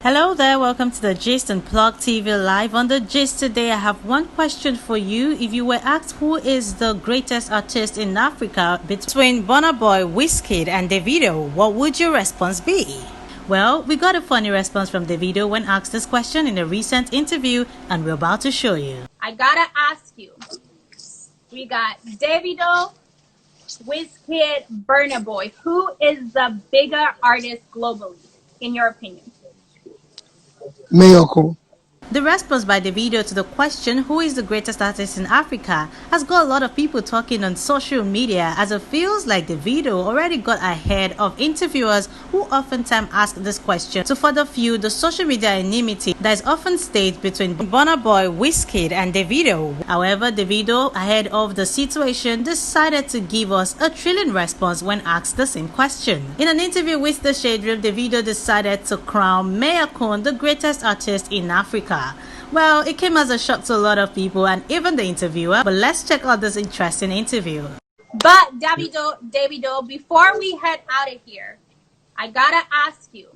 Hello there, welcome to the Gist and Plug TV Live. On the Gist today, I have one question for you. If you were asked who is the greatest artist in Africa between Burna Boy, Wizkid and Davido, what would your response be? Well, we got a funny response from Davido when asked this question in a recent interview, and we're about to show you. I gotta ask you, we got Davido, Wizkid, Burna Boy. Who is the bigger artist globally, in your opinion? Mayorkun. The response by Davido to the question, who is the greatest artist in Africa, has got a lot of people talking on social media, as it feels like Davido already got ahead of interviewers who oftentimes ask this question to further fuel the social media enmity that is often staged between Burna Boy, Wizkid and Davido. However, Davido, ahead of the situation, decided to give us a thrilling response when asked the same question. In an interview with The Shade Room, Davido decided to crown Mayorkun the greatest artist in Africa. Well, it came as a shock to a lot of people and even the interviewer, but let's check out this interesting interview. But Davido, before we head out of here, I gotta ask you,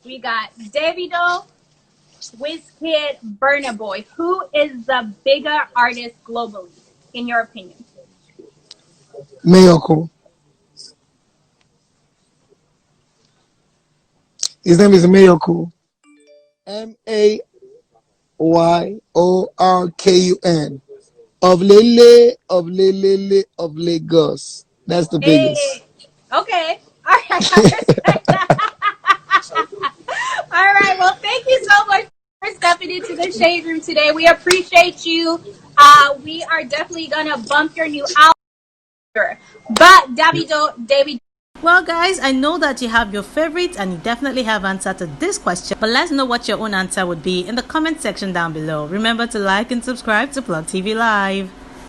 we got Davido, Wizkid, Burna Boy. Who is the bigger artist globally, in your opinion? Mayorkun. His name is Mayorkun. Mayorkun. Of Lagos. That's the biggest. Hey, okay. All right, I respect that. All right, well, thank you so much for stepping into the Shade Room today. We appreciate you. We are definitely gonna bump your new album. But Davido. Well, guys, I know that you have your favorites and you definitely have answered to this question, but let's know what your own answer would be in the comment section down below. Remember to like and subscribe to Plug TV Live.